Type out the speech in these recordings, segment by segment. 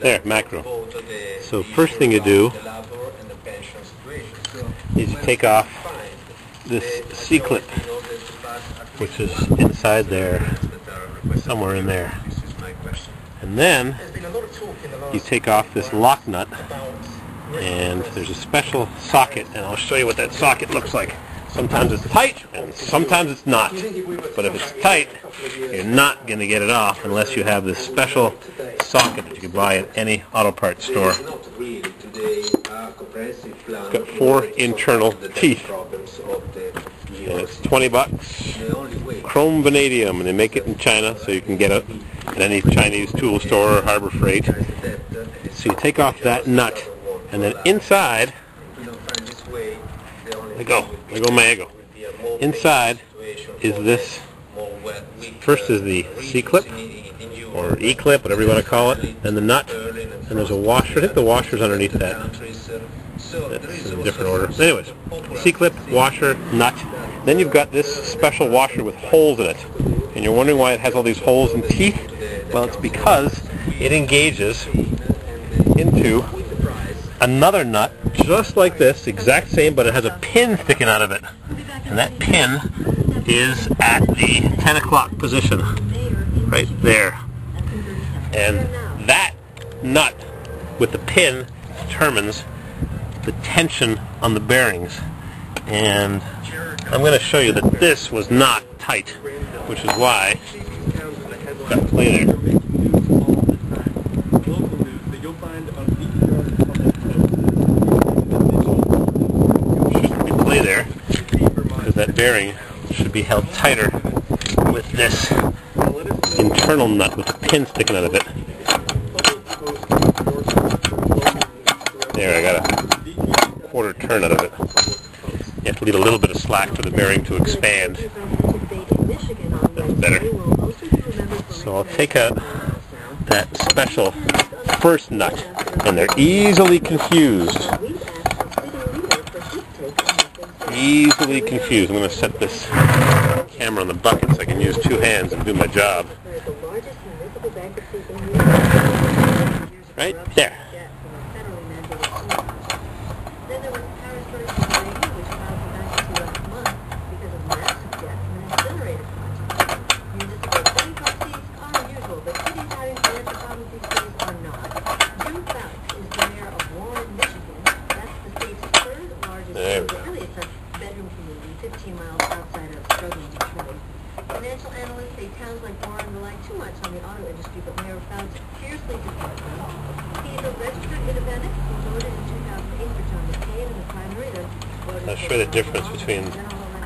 There, macro. So first thing you do is you take off this C-clip, which is inside there, somewhere in there. And then you take off this lock nut, and there's a special socket, and I'll show you what that socket looks like. Sometimes it's tight, and sometimes it's not. But if it's tight, you're not going to get it off unless you have this special socket that you can buy at any auto parts store. It's got 4 internal teeth, and it's $20. Chrome vanadium, and they make it in China, so you can get it at any Chinese tool store or Harbor Freight. So you take off that nut, and then inside, there go my ego. Inside is this. First is the C-clip, or E-clip, whatever you want to call it, and the nut, and there's a washer. I think the washer's underneath that. That's in a different order. Anyways, C-clip, washer, nut. Then you've got this special washer with holes in it. And you're wondering why it has all these holes and teeth? Well, it's because it engages into another nut, just like this, exact same, but it has a pin sticking out of it. And that pin is at the 10 o'clock position, right there. And that nut with the pin determines the tension on the bearings. And I'm going to show you that this was not tight, which is why I've got to play there. There, because that bearing should be held tighter with this internal nut with the pin sticking out of it. There, I got a quarter turn out of it. You have to leave a little bit of slack for the bearing to expand. That's better. So I'll take out that special first nut, and they're easily confused. Easily confused. I'm going to set this camera on the bucket so I can use 2 hands and do my job. Right there. There we go. 15 miles outside of struggling Detroit. Financial analysts say towns like Warren rely too much on the auto industry, but Mayor Fouts fiercely supports them. He is a registered independent who voted in 2008 for John McCain in the primary. I'll show you the difference between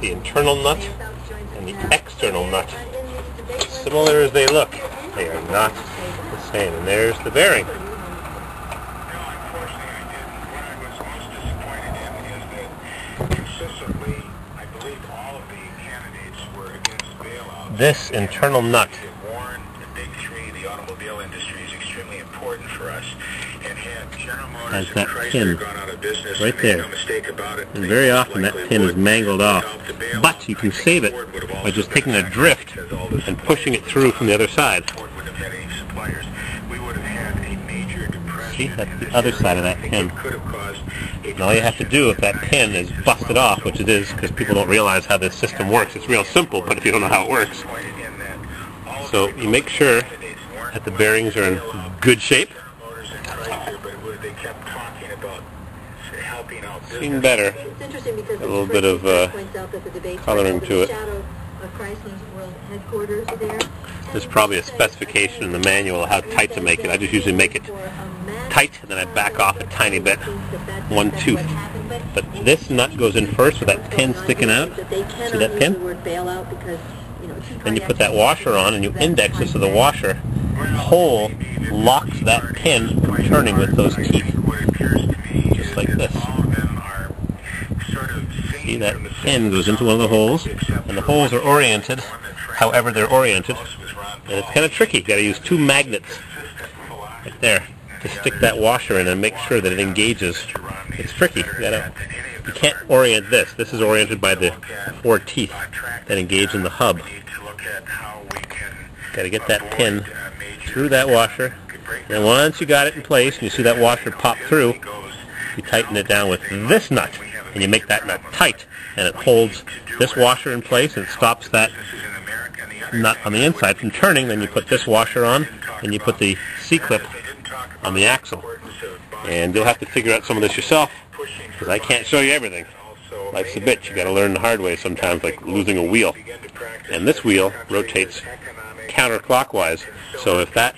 the internal nut and the external nut. Similar as they look, they are not the same. And there's the bearing. This internal nut has that pin right there, and very often that pin is mangled off, but you can save it by just taking a drift and pushing it through from the other side. See, that's the other side of that pin. And all you have to do if that pin is busted off, which it is because people don't realize how this system works. It's real simple, but if you don't know how it works. So you make sure that the bearings are in good shape. Seen better. A little bit of coloring to it. There's probably a specification in the manual of how tight to make it. I just usually make it tight, and then I back off a tiny bit, 1 tooth. But this nut goes in first with that pin sticking out. See that pin? Then you put that washer on, and you index it so the washer hole locks that pin from turning with those teeth. Just like this. See, that pin goes into one of the holes, and the holes are oriented however they're oriented. And it's kind of tricky. You've got to use 2 magnets right there to stick that washer in and make sure that it engages. It's tricky. You can't orient this. This is oriented by the 4 teeth that engage in the hub. Got to get that pin screw that washer. And once you got it in place and you see that washer pop through, you tighten it down with this nut. And you make that nut tight. And it holds this washer in place and stops that nut on the inside from turning. Then you put this washer on and you put the C-clip on the axle. And you'll have to figure out some of this yourself, because I can't show you everything. Life's a bitch. You got to learn the hard way sometimes, like losing a wheel. And this wheel rotates counterclockwise, so if that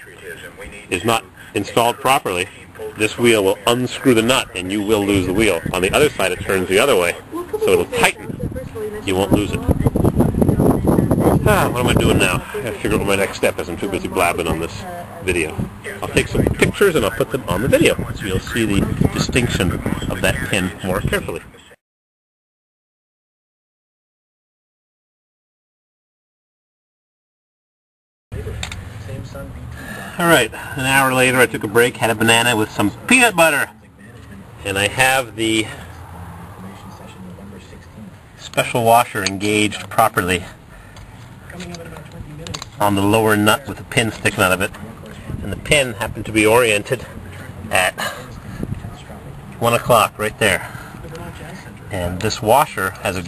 is not installed properly, this wheel will unscrew the nut and you will lose the wheel. On the other side it turns the other way, so it'll tighten. You won't lose it. What am I doing now? I gotta figure out what my next step is. I'm too busy blabbing on this video. I'll take some pictures and I'll put them on the video, so you'll see the distinction of that pin more carefully. Alright, an hour later I took a break, had a banana with some peanut butter. And I have the special washer engaged properly on the lower nut with a pin sticking out of it. And the pin happened to be oriented at 1 o'clock right there. And this washer has a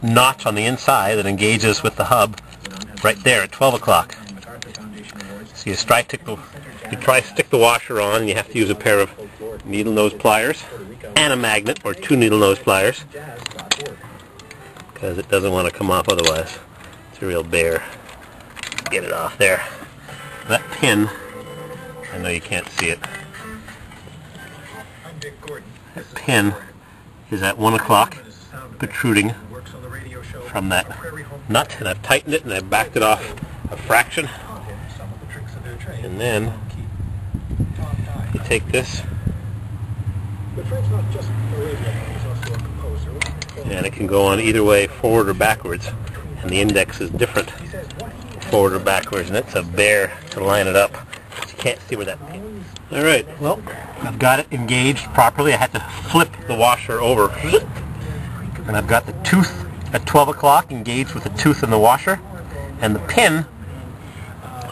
notch on the inside that engages with the hub right there at 12 o'clock. So you try stick the washer on, and you have to use a pair of needle nose pliers and a magnet, or 2 needle nose pliers, because it doesn't want to come off otherwise. It's a real bear. Get it off there. That pin, I know you can't see it. That pin is at 1 o'clock, protruding from that nut, and I've tightened it and I've backed it off a fraction. And then you take this, and it can go on either way, forward or backwards, and the index is different forward or backwards, and it's a bear to line it up, but you can't see where that pin is. Alright, well, I've got it engaged properly. I had to flip the washer over, and I've got the tooth at 12 o'clock engaged with the tooth in the washer, and the pin,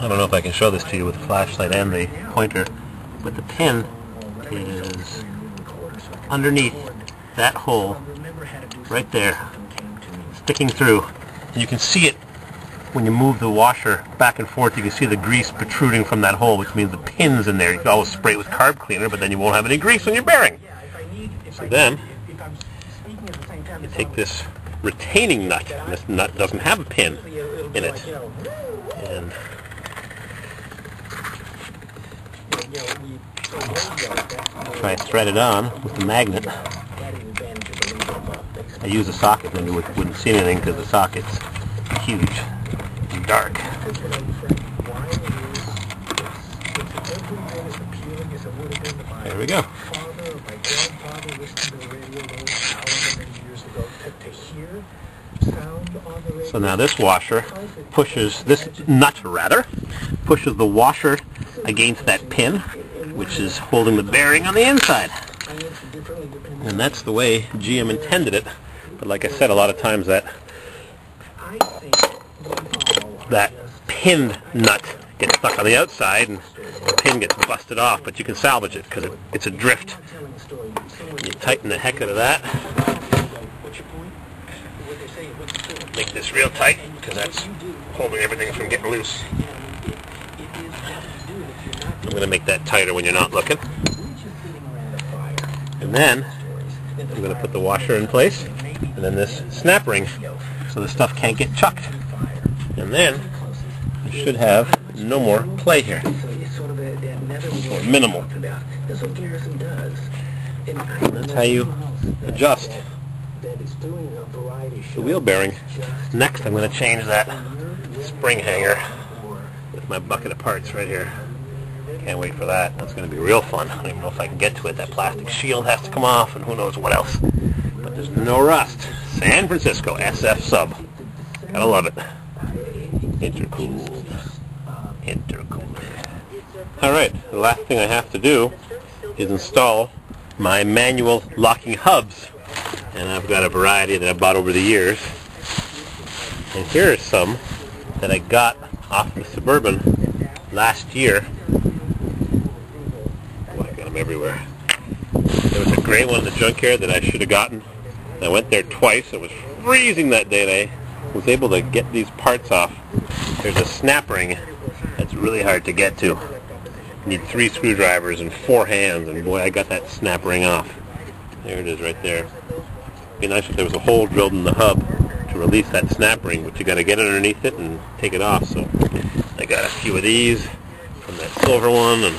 I don't know if I can show this to you with the flashlight and the pointer, but the pin is underneath that hole right there, sticking through. And you can see it when you move the washer back and forth. You can see the grease protruding from that hole, which means the pin's in there. You can always spray it with carb cleaner, but then you won't have any grease on your bearing. So then you take this retaining nut, and this nut doesn't have a pin in it, and try and thread it on with the magnet. I use a socket, then you wouldn't see anything because the socket's huge and dark. There we go. So now this washer pushes, this nut rather, pushes the washer against that pin, which is holding the bearing on the inside. And that's the way GM intended it. But like I said, a lot of times that pinned nut gets stuck on the outside and the pin gets busted off, but you can salvage it because it's a drift. You tighten the heck out of that. Make this real tight because that's holding everything from getting loose. I'm going to make that tighter when you're not looking. And then I'm going to put the washer in place, and then this snap ring so the stuff can't get chucked. And then you should have no more play here, or minimal. And that's how you adjust the wheel bearing. Next I'm going to change that spring hanger with my bucket of parts right here. Can't wait for that. That's going to be real fun. I don't even know if I can get to it. That plastic shield has to come off, and who knows what else. But there's no rust. San Francisco SF sub. Gotta love it. Intercooled. Intercooled. Alright, the last thing I have to do is install my manual locking hubs. And I've got a variety that I bought over the years. And here are some that I got off the Suburban last year them everywhere. There was a gray one in the junkyard that I should have gotten. I went there twice. It was freezing that day, and I was able to get these parts off. There's a snap ring that's really hard to get to. You need 3 screwdrivers and 4 hands, and boy, I got that snap ring off. There it is right there. It'd be nice if there was a hole drilled in the hub to release that snap ring, but you got to get underneath it and take it off. So I got a few of these from that silver one, and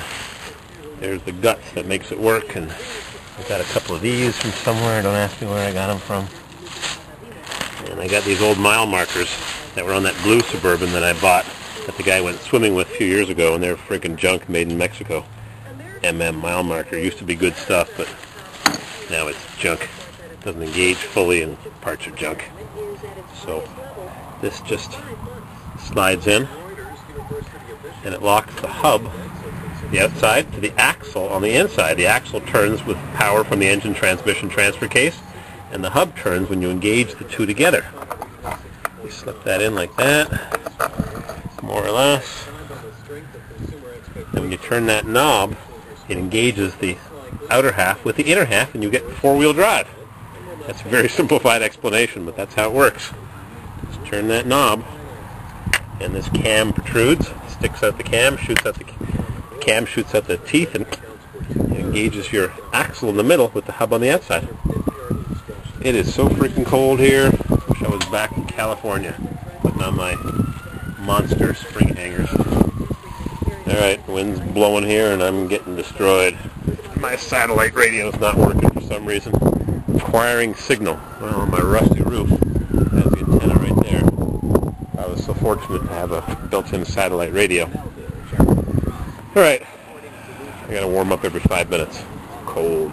there's the guts that makes it work, and I got a couple of these from somewhere. Don't ask me where I got them from. And I got these old mile markers that were on that blue Suburban that I bought that the guy went swimming with a few years ago, and they're freaking junk, made in Mexico. mile marker used to be good stuff, but now it's junk. It doesn't engage fully, and parts are junk. So this just slides in, and it locks the hub, the outside, to the axle on the inside. The axle turns with power from the engine transmission transfer case, and the hub turns when you engage the two together. You slip that in like that, more or less. And when you turn that knob, it engages the outer half with the inner half, and you get four-wheel drive. That's a very simplified explanation, but that's how it works. Just turn that knob, and this cam protrudes, sticks out the cam, shoots out the cam, shoots out the teeth, and it engages your axle in the middle with the hub on the outside. It is so freaking cold here. Wish I was back in California putting on my monster spring hangers. Alright, wind's blowing here and I'm getting destroyed. My satellite radio's not working for some reason. Acquiring signal. Well, on my rusty roof has the antenna right there. I was so fortunate to have a built-in satellite radio. Alright, I gotta warm up every 5 minutes. Cold.